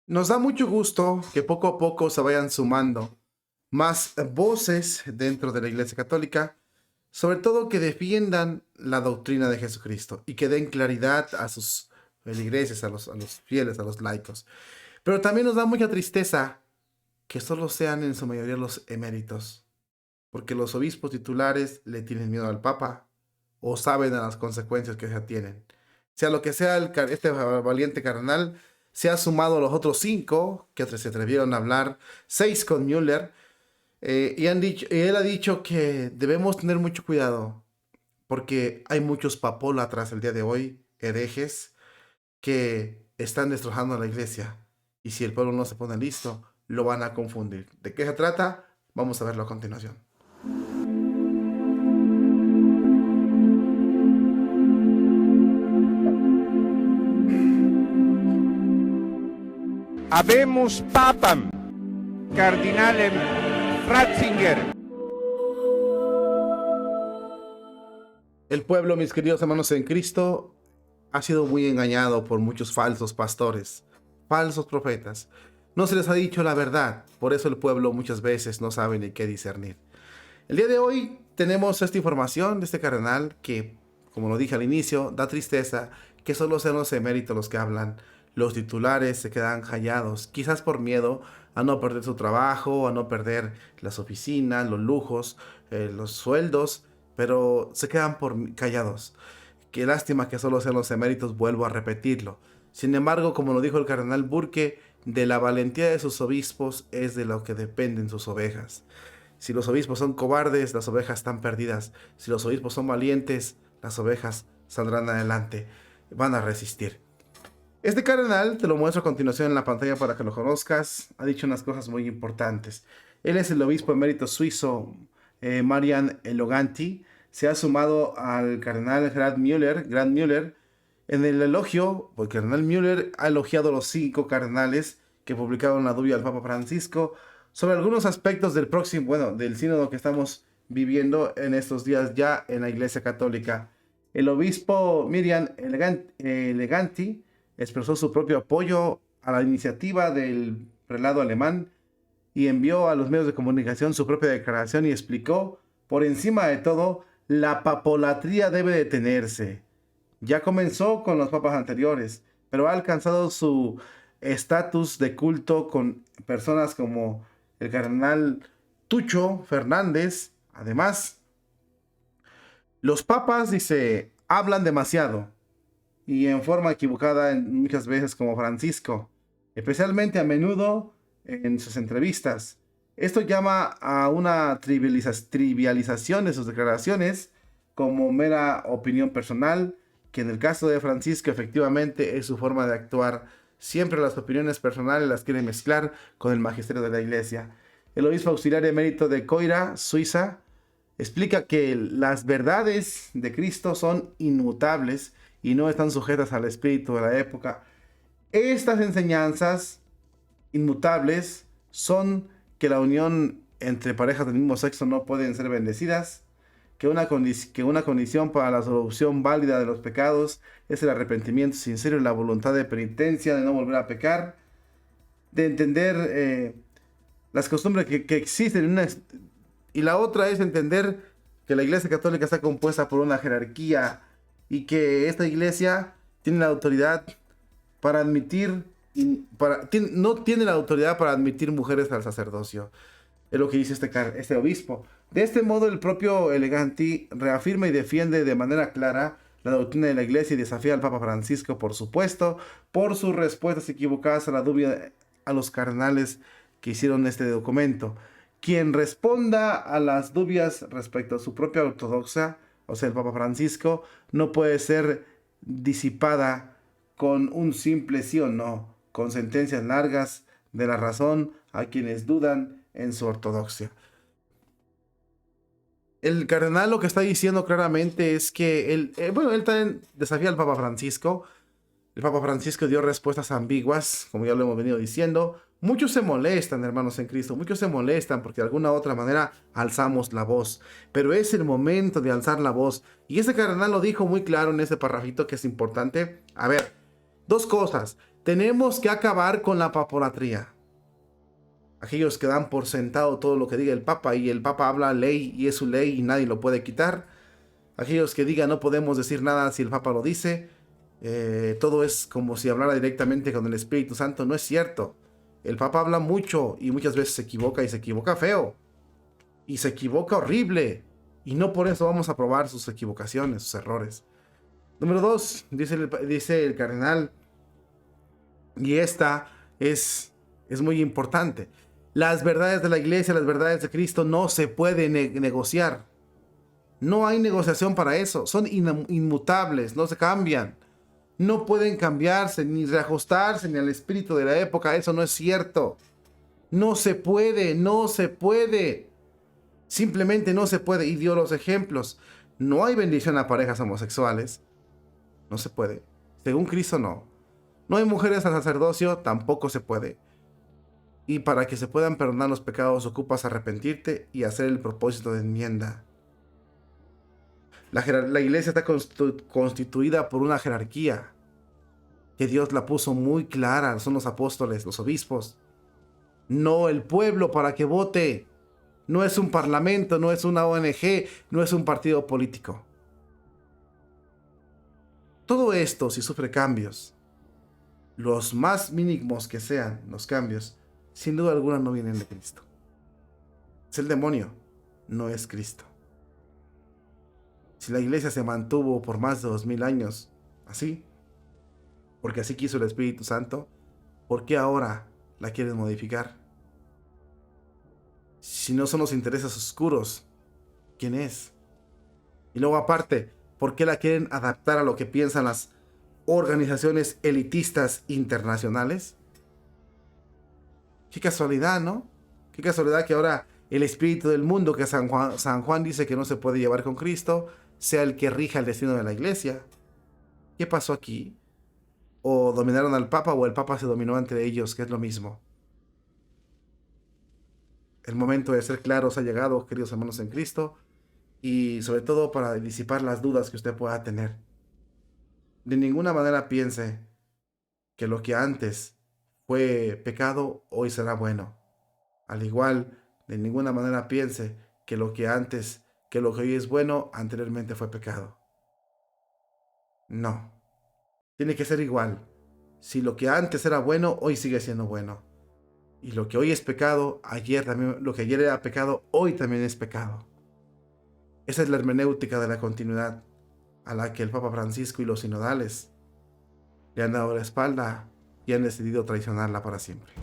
Nos da mucho gusto que poco a poco se vayan sumando más voces dentro de la Iglesia Católica, sobre todo que defiendan la doctrina de Jesucristo y que den claridad a sus feligreses, a los fieles, a los laicos. Pero también nos da mucha tristeza que solo sean en su mayoría los eméritos, porque los obispos titulares le tienen miedo al Papa o saben a las consecuencias que se tienen. Sea lo que sea, este valiente carnal se ha sumado a los otros cinco que se atrevieron a hablar, seis con Müller, y él ha dicho que debemos tener mucho cuidado porque hay muchos papólatras el día de hoy, herejes, que están destrozando a la iglesia. Y si el pueblo no se pone listo, lo van a confundir. ¿De qué se trata? Vamos a verlo a continuación. Habemus Papam, Cardinalem Ratzinger. El pueblo, mis queridos hermanos en Cristo, ha sido muy engañado por muchos falsos pastores, falsos profetas. No se les ha dicho la verdad, por eso el pueblo muchas veces no sabe ni qué discernir. El día de hoy tenemos esta información de este cardenal que, como lo dije al inicio, da tristeza que solo sean los eméritos los que hablan. Los titulares se quedan callados, quizás por miedo a no perder su trabajo, a no perder las oficinas, los lujos, los sueldos, pero se quedan callados. Qué lástima que solo sean los eméritos, vuelvo a repetirlo. Sin embargo, como lo dijo el cardenal Burke, de la valentía de sus obispos es de lo que dependen sus ovejas. Si los obispos son cobardes, las ovejas están perdidas. Si los obispos son valientes, las ovejas saldrán adelante, van a resistir. Este cardenal, te lo muestro a continuación en la pantalla para que lo conozcas, ha dicho unas cosas muy importantes. Él es el obispo emérito suizo Marian Eloganti. Se ha sumado al cardenal Grant Müller en el elogio, porque el cardenal Müller ha elogiado a los 5 cardenales que publicaron la dubia al Papa Francisco sobre algunos aspectos del sínodo que estamos viviendo en estos días ya en la Iglesia Católica. El obispo Miriam Eleganti expresó su propio apoyo a la iniciativa del prelado alemán y envió a los medios de comunicación su propia declaración y explicó, por encima de todo, la papolatría debe detenerse. Ya comenzó con los papas anteriores, pero ha alcanzado su estatus de culto con personas como el cardenal Tucho Fernández. Además, los papas, dice, hablan demasiado y en forma equivocada muchas veces como Francisco, especialmente a menudo en sus entrevistas. Esto llama a una trivialización de sus declaraciones como mera opinión personal, que en el caso de Francisco efectivamente es su forma de actuar. Siempre las opiniones personales las quiere mezclar con el magisterio de la Iglesia. El obispo auxiliar emérito de Coira, Suiza, explica que las verdades de Cristo son inmutables y no están sujetas al espíritu de la época. Estas enseñanzas inmutables son que la unión entre parejas del mismo sexo no pueden ser bendecidas, que una condición para la solución válida de los pecados es el arrepentimiento sincero y la voluntad de penitencia, de no volver a pecar, de entender las costumbres que existen y la otra es entender que la Iglesia Católica está compuesta por una jerarquía y que esta Iglesia tiene la autoridad para admitir, no tiene la autoridad para admitir mujeres al sacerdocio. Es lo que dice este obispo. De este modo, el propio Eleganti reafirma y defiende de manera clara la doctrina de la Iglesia y desafía al Papa Francisco, por supuesto, por sus respuestas equivocadas a la duda a los cardenales que hicieron este documento. Quien responda a las dudas respecto a su propia ortodoxia, o sea, el Papa Francisco, no puede ser disipada con un simple sí o no, con sentencias largas de la razón a quienes dudan en su ortodoxia. El cardenal lo que está diciendo claramente es que él también desafía al Papa Francisco. El Papa Francisco dio respuestas ambiguas, como ya lo hemos venido diciendo. Muchos se molestan, hermanos en Cristo, muchos se molestan porque de alguna u otra manera alzamos la voz. Pero es el momento de alzar la voz. Y ese cardenal lo dijo muy claro en ese parrafito que es importante. A ver, dos cosas. Tenemos que acabar con la papolatría. Aquellos que dan por sentado todo lo que diga el Papa y el Papa habla ley y es su ley y nadie lo puede quitar. Aquellos que digan no podemos decir nada si el Papa lo dice. Todo es como si hablara directamente con el Espíritu Santo. No es cierto. El Papa habla mucho y muchas veces se equivoca y se equivoca feo. Y se equivoca horrible. Y no por eso vamos a aprobar sus equivocaciones, sus errores. Número 2, dice el cardenal, y esta es muy importante. Las verdades de la iglesia, las verdades de Cristo no se pueden negociar. No hay negociación para eso. Son inmutables, no se cambian. No pueden cambiarse, ni reajustarse, ni al espíritu de la época. Eso no es cierto. No se puede, no se puede. Simplemente no se puede. Y dio los ejemplos. No hay bendición a parejas homosexuales. No se puede. Según Cristo, no. No hay mujeres al sacerdocio, tampoco se puede. Y para que se puedan perdonar los pecados, ocupas arrepentirte y hacer el propósito de enmienda. La iglesia está constituida por una jerarquía que Dios la puso muy clara. Son los apóstoles, los obispos. No el pueblo para que vote. No es un parlamento, no es una ONG, no es un partido político. Todo esto, si sufre cambios, los más mínimos que sean los cambios, sin duda alguna no vienen de Cristo. Es el demonio, no es Cristo. Si la iglesia se mantuvo por más de 2000 años así, porque así quiso el Espíritu Santo, ¿por qué ahora la quieren modificar? Si no son los intereses oscuros, ¿quién es? Y luego aparte, ¿por qué la quieren adaptar a lo que piensan las organizaciones elitistas internacionales? Qué casualidad, ¿no? Qué casualidad que ahora el espíritu del mundo que San Juan dice que no se puede llevar con Cristo sea el que rija el destino de la iglesia. ¿Qué pasó aquí? O dominaron al Papa o el Papa se dominó entre ellos, que es lo mismo. El momento de ser claros ha llegado, queridos hermanos en Cristo, y sobre todo para disipar las dudas que usted pueda tener. De ninguna manera piense que lo que antes fue pecado, hoy será bueno. Al igual, de ninguna manera piense que lo que hoy es bueno, anteriormente fue pecado. No. Tiene que ser igual. Si lo que antes era bueno, hoy sigue siendo bueno. Y lo que hoy es pecado, lo que ayer era pecado, hoy también es pecado. Esa es la hermenéutica de la continuidad a la que el Papa Francisco y los sinodales le han dado la espalda y han decidido traicionarla para siempre.